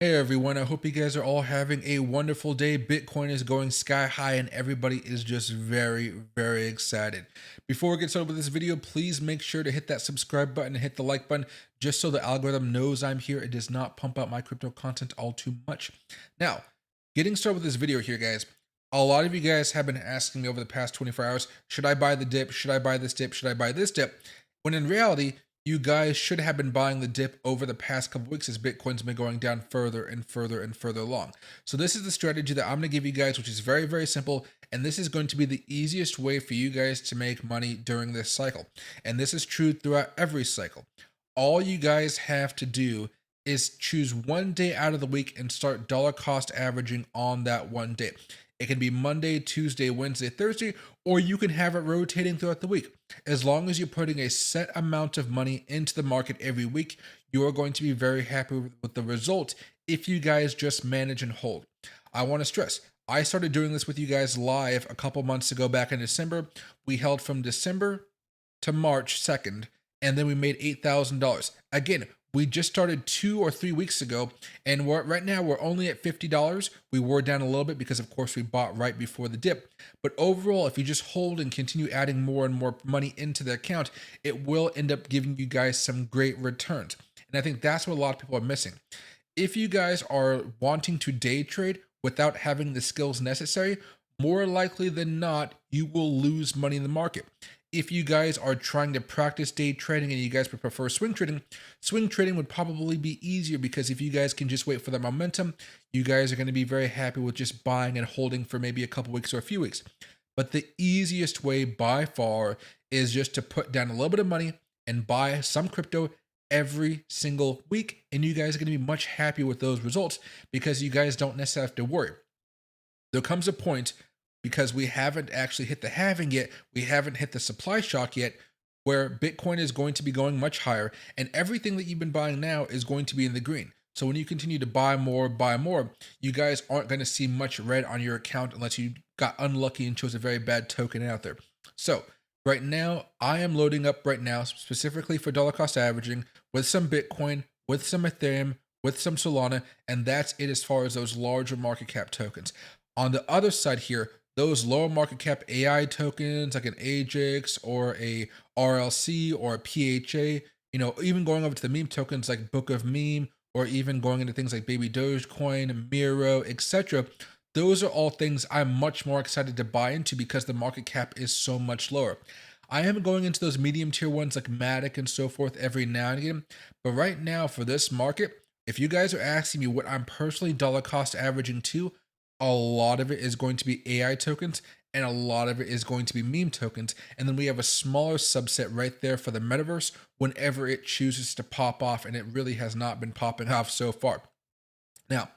Hey everyone, I hope you guys are all having a wonderful day. Bitcoin is going sky high and everybody is just very excited. Before we get started with this video, please make sure to hit that subscribe button and hit the like button just so the algorithm knows I'm here. It does not pump out my crypto content all too much. Now, getting started with this video here, guys. A lot of you guys have been asking me over the past 24 hours, should I buy the dip? Should I buy this dip? Should I buy this dip? When in reality, you guys should have been buying the dip over the past couple weeks as Bitcoin's been going down further and further and further along. So this is the strategy that I'm going to give you guys, which is very simple. And this is going to be the easiest way for you guys to make money during this cycle. And this is true throughout every cycle. All you guys have to do is choose one day out of the week and start dollar cost averaging on that one day. It can be Monday, Tuesday, Wednesday, Thursday, or you can have it rotating throughout the week. As long as you're putting a set amount of money into the market every week, you are going to be very happy with the result if you guys just manage and hold. I want to stress, I started doing this with you guys live a couple months ago back in December. We held from December to March 2nd, and then we made $8,000. Again, we just started 2 or 3 weeks ago, and right now we're only at $50. We were down a little bit because, of course, we bought right before the dip. But overall, if you just hold and continue adding more and more money into the account, it will end up giving you guys some great returns. And I think that's what a lot of people are missing. If you guys are wanting to day trade without having the skills necessary, more likely than not, you will lose money in the market. If you guys are trying to practice day trading and you guys would prefer swing trading would probably be easier because if you guys can just wait for the momentum, you guys are going to be very happy with just buying and holding for maybe a couple weeks or a few weeks. But the easiest way by far is just to put down a little bit of money and buy some crypto every single week. And you guys are going to be much happier with those results because you guys don't necessarily have to worry. There comes a point because we haven't actually hit the halving yet, we haven't hit the supply shock yet, where Bitcoin is going to be going much higher, and everything that you've been buying now is going to be in the green. So when you continue to buy more, you guys aren't going to see much red on your account unless you got unlucky and chose a very bad token out there. So right now, I am loading up right now specifically for dollar cost averaging with some Bitcoin, with some Ethereum, with some Solana, and that's it as far as those larger market cap tokens. On the other side here, those lower market cap AI tokens like an AJAX or a RLC or a PHA, even going over to the meme tokens like Book of Meme or even going into things like Baby Dogecoin, Miro, etc. Those are all things I'm much more excited to buy into because the market cap is so much lower. I am going into those medium tier ones like Matic and so forth every now and again, but right now for this market, if you guys are asking me what I'm personally dollar cost averaging to, a lot of it is going to be AI tokens and a lot of it is going to be meme tokens. And then we have a smaller subset right there for the metaverse whenever it chooses to pop off. And it really has not been popping off so far. Now,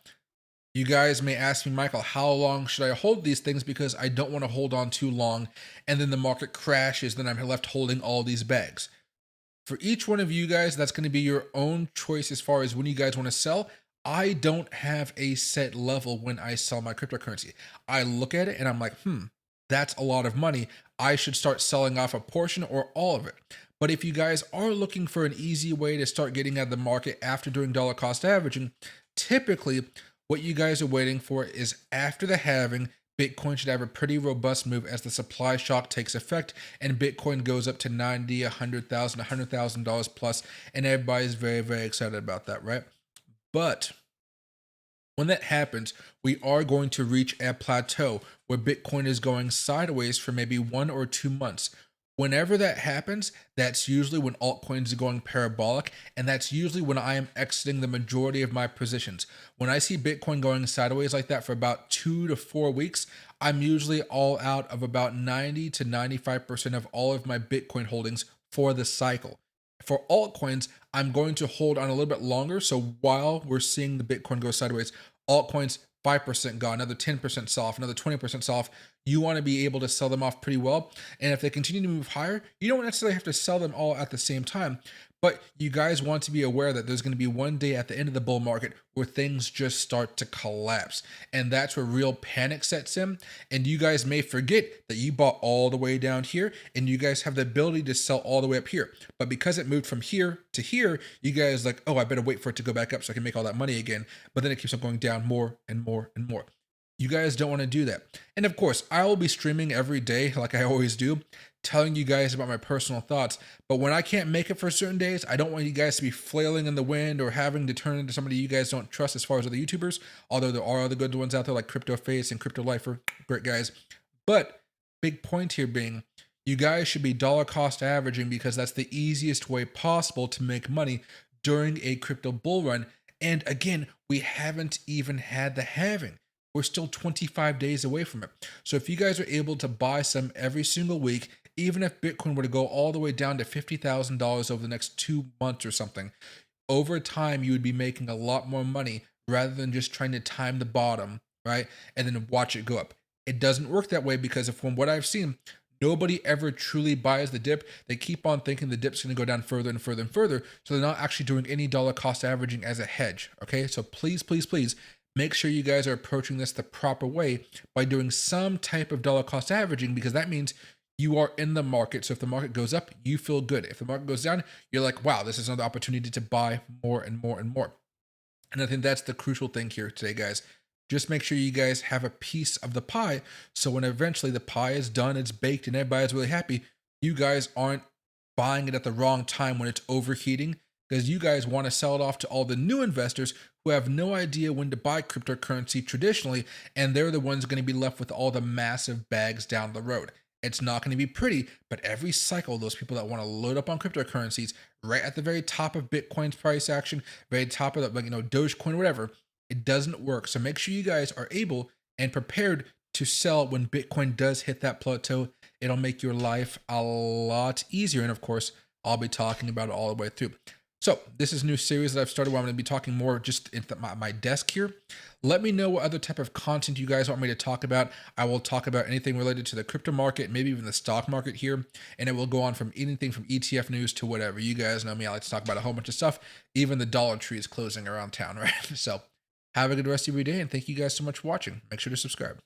you guys may ask me, Michael, how long should I hold these things? Because I don't want to hold on too long and then the market crashes, then I'm left holding all these bags. For each one of you guys, that's going to be your own choice as far as when you guys want to sell. I don't have a set level when I sell my cryptocurrency. I look at it and I'm like, that's a lot of money. I should start selling off a portion or all of it. But if you guys are looking for an easy way to start getting out of the market after doing dollar cost averaging, typically what you guys are waiting for is after the halving, Bitcoin should have a pretty robust move as the supply shock takes effect and Bitcoin goes up to 90, $100,000 plus, and everybody's very excited about that, right? But when that happens, we are going to reach a plateau where Bitcoin is going sideways for maybe 1 or 2 months. Whenever that happens, that's usually when altcoins are going parabolic, and that's usually when I am exiting the majority of my positions. When I see Bitcoin going sideways like that for about 2 to 4 weeks, I'm usually all out of about 90 to 95% of all of my Bitcoin holdings for the cycle. For altcoins, I'm going to hold on a little bit longer. So while we're seeing the Bitcoin go sideways, altcoins 5% gone, another 10% sell off, another 20% sell off. You want to be able to sell them off pretty well. And if they continue to move higher, you don't necessarily have to sell them all at the same time. But you guys want to be aware that there's going to be one day at the end of the bull market where things just start to collapse. And that's where real panic sets in. And you guys may forget that you bought all the way down here and you guys have the ability to sell all the way up here. But because it moved from here to here, you guys like, oh, I better wait for it to go back up so I can make all that money again. But then it keeps on going down more and more and more. You guys don't want to do that. And of course, I will be streaming every day like I always do, telling you guys about my personal thoughts. But when I can't make it for certain days, I don't want you guys to be flailing in the wind or having to turn into somebody you guys don't trust as far as other YouTubers, although there are other good ones out there like Crypto Face and Crypto Lifer, great guys. But big point here being, you guys should be dollar cost averaging because that's the easiest way possible to make money during a crypto bull run. And again, we haven't even had the halving. We're still 25 days away from it. So if you guys are able to buy some every single week, even if Bitcoin were to go all the way down to $50,000 over the next 2 months or something, over time you would be making a lot more money rather than just trying to time the bottom, right? And then watch it go up. It doesn't work that way because from what I've seen, nobody ever truly buys the dip. They keep on thinking the dip's going to go down further and further and further. So they're not actually doing any dollar cost averaging as a hedge. Okay. So please, please, please make sure you guys are approaching this the proper way by doing some type of dollar cost averaging, because that means you are in the market. So if the market goes up, you feel good. If the market goes down, you're like, wow, this is another opportunity to buy more and more and more. And I think that's the crucial thing here today, guys. Just make sure you guys have a piece of the pie. So when eventually the pie is done, it's baked, and everybody's really happy, you guys aren't buying it at the wrong time when it's overheating, because you guys want to sell it off to all the new investors who have no idea when to buy cryptocurrency traditionally, and they're the ones going to be left with all the massive bags down the road. It's not going to be pretty, but every cycle, those people that want to load up on cryptocurrencies right at the very top of Bitcoin's price action, very top of the, like, Dogecoin, whatever, it doesn't work. So make sure you guys are able and prepared to sell when Bitcoin does hit that plateau. It'll make your life a lot easier. And of course, I'll be talking about it all the way through. So this is a new series that I've started where I'm going to be talking more just at my desk here. Let me know what other type of content you guys want me to talk about. I will talk about anything related to the crypto market, maybe even the stock market here. And it will go on from anything from ETF news to whatever. You guys know me. I like to talk about a whole bunch of stuff. Even the Dollar Tree is closing around town, right? So have a good rest of your day. And thank you guys so much for watching. Make sure to subscribe.